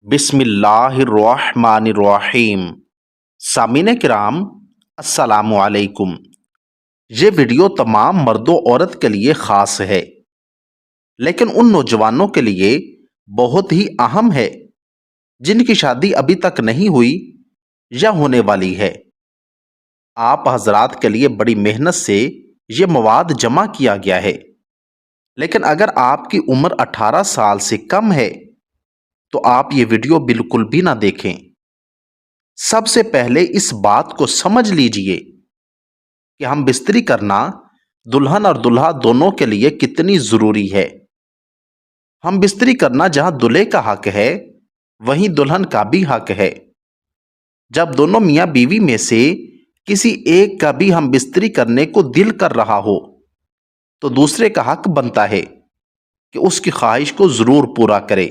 बिस्मिल्लाहिर्रहमानिर्रहीम। सामीन किराम, अस्सलामु अलैकुम। ये वीडियो तमाम मर्दों औरत के लिए ख़ास है, लेकिन उन नौजवानों के लिए बहुत ही अहम है जिनकी शादी अभी तक नहीं हुई या होने वाली है। आप हजरात के लिए बड़ी मेहनत से ये मवाद जमा किया गया है, लेकिन अगर आपकी उम्र 18 साल से कम है तो आप ये वीडियो बिल्कुल भी ना देखें। सबसे पहले इस बात को समझ लीजिए कि हम बिस्तरी करना दुल्हन और दुल्हा दोनों के लिए कितनी जरूरी है। हम बिस्तरी करना जहां दूल्हे का हक है, वहीं दुल्हन का भी हक है। जब दोनों मियां बीवी में से किसी एक का भी हम बिस्तरी करने को दिल कर रहा हो, तो दूसरे का हक बनता है कि उसकी ख्वाहिश को जरूर पूरा करे,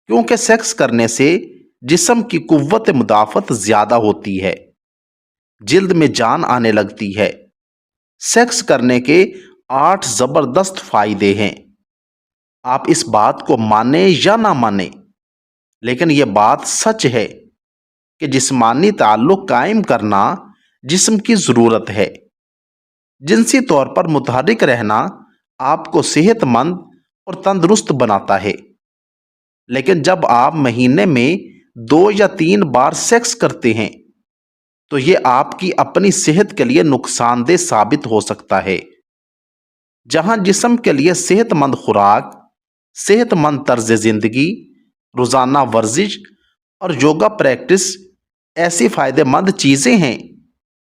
क्योंकि सेक्स करने से जिस्म की कुव्वत मुदाफत ज्यादा होती है, जिल्द में जान आने लगती है। सेक्स करने के 8 जबरदस्त फायदे हैं। आप इस बात को माने या ना माने, लेकिन यह बात सच है कि जिस्मानी ताल्लुक कायम करना जिस्म की जरूरत है। जिनसी तौर पर मुतहर्रिक रहना आपको सेहतमंद और तंदुरुस्त बनाता है, लेकिन जब आप महीने में 2 या 3 बार सेक्स करते हैं तो यह आपकी अपनी सेहत के लिए नुकसानदेह साबित हो सकता है। जहां जिस्म के लिए सेहतमंद खुराक, सेहतमंद तर्ज जिंदगी, रोजाना वर्जिश और योगा प्रैक्टिस ऐसी फायदेमंद चीजें हैं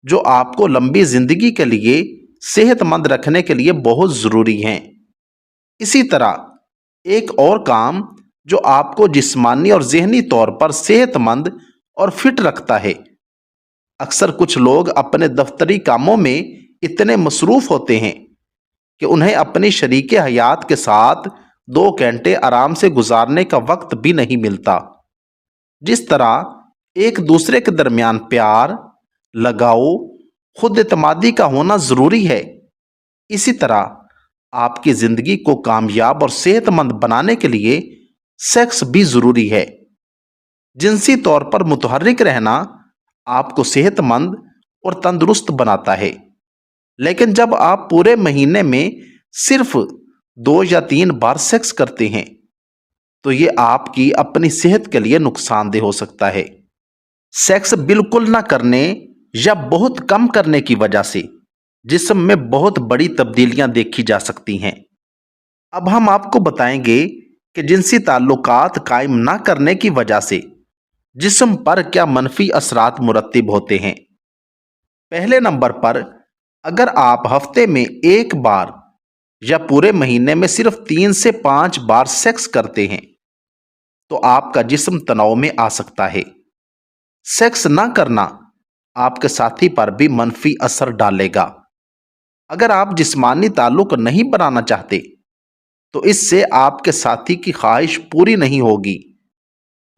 जो आपको लंबी जिंदगी के लिए सेहतमंद रखने के लिए बहुत जरूरी हैं। इसी तरह एक और काम जो आपको जिस्मानी और जहनी तौर पर सेहतमंद और फिट रखता है। अक्सर कुछ लोग अपने दफ्तरी कामों में इतने मसरूफ होते हैं कि उन्हें अपनी शरीके हयात के साथ 2 घंटे आराम से गुजारने का वक्त भी नहीं मिलता। जिस तरह एक दूसरे के दरमियान प्यार, लगाव, खुद एतमादी का होना जरूरी है, इसी तरह आपकी जिंदगी को कामयाब और सेहतमंद बनाने के लिए सेक्स भी जरूरी है। जिनसी तौर पर मुतहर्रिक रहना आपको सेहतमंद और तंदुरुस्त बनाता है, लेकिन जब आप पूरे महीने में सिर्फ 2 या 3 बार सेक्स करते हैं तो ये आपकी अपनी सेहत के लिए नुकसानदेह हो सकता है। सेक्स बिल्कुल ना करने या बहुत कम करने की वजह से जिस्म में बहुत बड़ी तब्दीलियां देखी जा सकती हैं। अब हम आपको बताएंगे कि जिनसी ताल्लुकात कायम ना करने की वजह से जिस्म पर क्या मनफी असरात मुरत्तिब होते हैं। पहले नंबर पर, अगर आप हफ्ते में 1 बार या पूरे महीने में सिर्फ 3 से 5 बार सेक्स करते हैं तो आपका जिस्म तनाव में आ सकता है। सेक्स ना करना आपके साथी पर भी मनफी असर डालेगा। अगर आप जिस्मानी ताल्लुक नहीं बनाना चाहते तो इससे आपके साथी की ख्वाहिश पूरी नहीं होगी,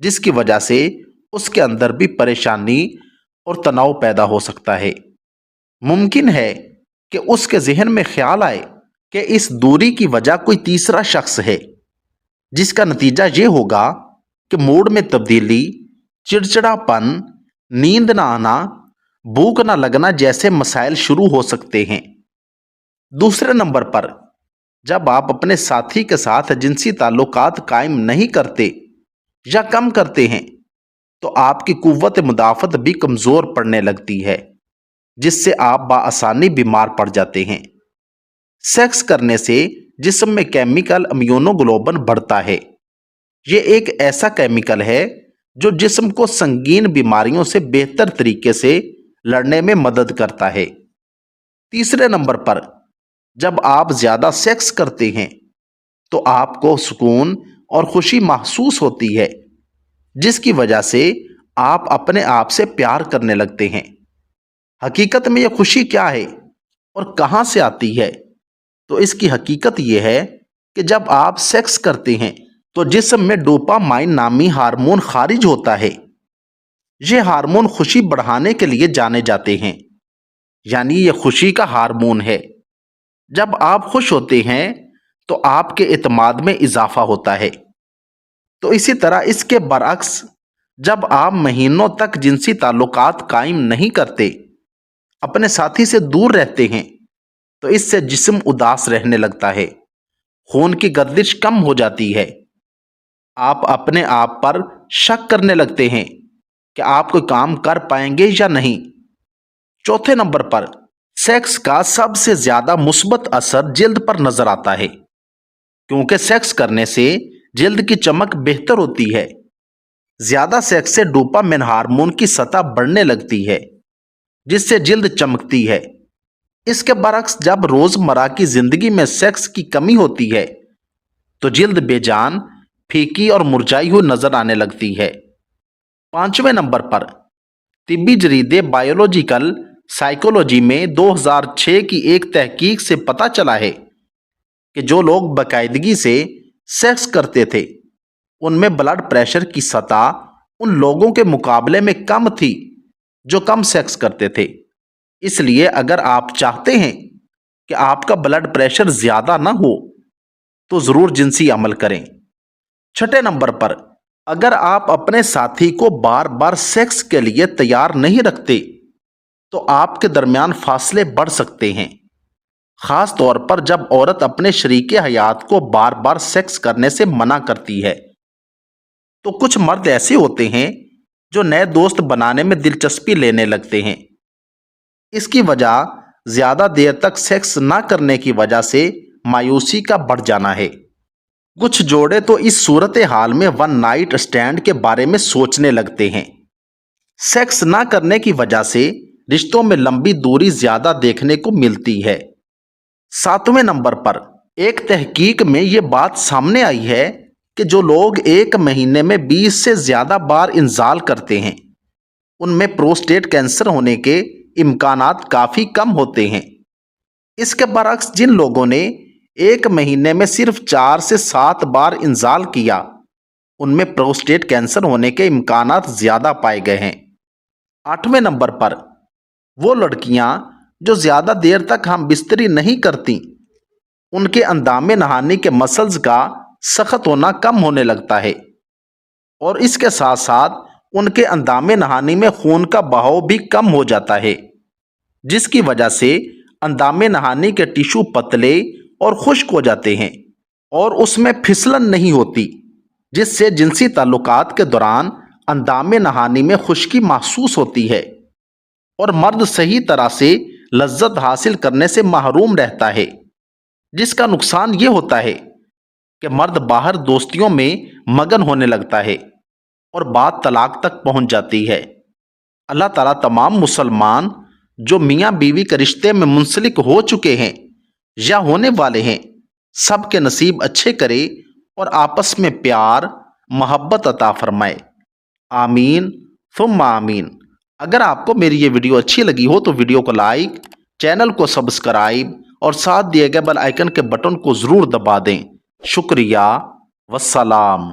जिसकी वजह से उसके अंदर भी परेशानी और तनाव पैदा हो सकता है। मुमकिन है कि उसके जहन में ख्याल आए कि इस दूरी की वजह कोई तीसरा शख्स है, जिसका नतीजा ये होगा कि मूड में तब्दीली, चिड़चिड़ापन, नींद ना आना, भूख ना लगना जैसे मसाइल शुरू हो सकते हैं। दूसरे नंबर पर, जब आप अपने साथी के साथ जिनसी ताल्लुकात कायम नहीं करते या कम करते हैं तो आपकी कुव्वत मुदाफत भी कमजोर पड़ने लगती है, जिससे आप बाआसानी बीमार पड़ जाते हैं। सेक्स करने से जिस्म में केमिकल इम्यूनोग्लोबुलिन बढ़ता है। ये एक ऐसा केमिकल है जो जिस्म को संगीन बीमारियों से बेहतर तरीके से लड़ने में मदद करता है। तीसरे नंबर पर, जब आप ज्यादा सेक्स करते हैं तो आपको सुकून और खुशी महसूस होती है, जिसकी वजह से आप अपने आप से प्यार करने लगते हैं। हकीकत में यह खुशी क्या है और कहां से आती है? तो इसकी हकीकत यह है कि जब आप सेक्स करते हैं तो जिस्म में डोपामाइन नामी हार्मोन खारिज होता है। यह हार्मोन खुशी बढ़ाने के लिए जाने जाते हैं, यानी यह खुशी का हार्मोन है। जब आप खुश होते हैं तो आपके एतमाद में इजाफा होता है। تو اسی طرح اس کے برعکس جب آپ مہینوں تک جنسی تعلقات قائم نہیں کرتے، اپنے ساتھی سے دور رہتے ہیں، تو اس سے جسم اداس رہنے لگتا ہے، خون کی گردش کم ہو جاتی ہے، آپ اپنے آپ پر شک کرنے لگتے ہیں کہ آپ کوئی کام کر پائیں گے یا نہیں۔ چوتھے نمبر پر سیکس کا سب سے زیادہ مثبت اثر جلد پر نظر آتا ہے، کیونکہ سیکس کرنے سے جلد کی چمک بہتر ہوتی ہے۔ زیادہ سیکس سے ڈوپامین ہارمون کی سطح بڑھنے لگتی ہے، جس سے جلد چمکتی ہے۔ اس کے برعکس جب روزمرہ کی زندگی میں سیکس کی کمی ہوتی ہے تو جلد بے جان، پھیکی اور مرجھائی ہوئی نظر آنے لگتی ہے۔ پانچویں نمبر پر طبی جریدے بایولوجیکل سائیکولوجی میں 2006 کی ایک تحقیق سے پتہ چلا ہے کہ جو لوگ باقاعدگی سے سیکس کرتے تھے ان میں بلڈ پریشر کی سطح ان لوگوں کے مقابلے میں کم تھی جو کم سیکس کرتے تھے۔ اس لیے اگر آپ چاہتے ہیں کہ آپ کا بلڈ پریشر زیادہ نہ ہو تو ضرور جنسی عمل کریں۔ چھٹے نمبر پر اگر آپ اپنے ساتھی کو بار بار سیکس کے لیے تیار نہیں رکھتے تو آپ کے درمیان فاصلے بڑھ سکتے ہیں، خاص طور پر جب عورت اپنے شریک حیات کو بار بار سیکس کرنے سے منع کرتی ہے۔ تو کچھ مرد ایسے ہوتے ہیں جو نئے دوست بنانے میں دلچسپی لینے لگتے ہیں۔ اس کی وجہ زیادہ دیر تک سیکس نہ کرنے کی وجہ سے مایوسی کا بڑھ جانا ہے۔ کچھ جوڑے تو اس صورتحال میں ون نائٹ اسٹینڈ کے بارے میں سوچنے لگتے ہیں۔ سیکس نہ کرنے کی وجہ سے رشتوں میں لمبی دوری زیادہ دیکھنے کو ملتی ہے۔ ساتویں نمبر پر ایک تحقیق میں یہ بات سامنے آئی ہے کہ جو لوگ ایک مہینے میں 20 سے زیادہ بار انزال کرتے ہیں ان میں پروسٹیٹ کینسر ہونے کے امکانات کافی کم ہوتے ہیں۔ اس کے برعکس جن لوگوں نے ایک مہینے میں صرف 4 سے 7 بار انزال کیا ان میں پروسٹیٹ کینسر ہونے کے امکانات زیادہ پائے گئے ہیں۔ آٹھویں نمبر پر وہ لڑکیاں جو زیادہ دیر تک ہم بستری نہیں کرتی ان کے اندام نہانی کے مسلز کا سخت ہونا کم ہونے لگتا ہے، اور اس کے ساتھ ساتھ ان کے اندام نہانی میں خون کا بہاؤ بھی کم ہو جاتا ہے، جس کی وجہ سے اندام نہانی کے ٹیشو پتلے اور خشک ہو جاتے ہیں اور اس میں پھسلن نہیں ہوتی، جس سے جنسی تعلقات کے دوران اندام نہانی میں خشکی محسوس ہوتی ہے اور مرد صحیح طرح سے لذت حاصل کرنے سے محروم رہتا ہے۔ جس کا نقصان یہ ہوتا ہے کہ مرد باہر دوستیوں میں مگن ہونے لگتا ہے اور بات طلاق تک پہنچ جاتی ہے۔ اللہ تعالیٰ تمام مسلمان جو میاں بیوی کے رشتے میں منسلک ہو چکے ہیں یا ہونے والے ہیں سب کے نصیب اچھے کرے اور آپس میں پیار محبت عطا فرمائے۔ آمین ثم آمین۔ اگر آپ کو میری یہ ویڈیو اچھی لگی ہو تو ویڈیو کو لائک، چینل کو سبسکرائب اور ساتھ دیے گئے بیل آئیکن کے بٹن کو ضرور دبا دیں۔ شکریہ، والسلام۔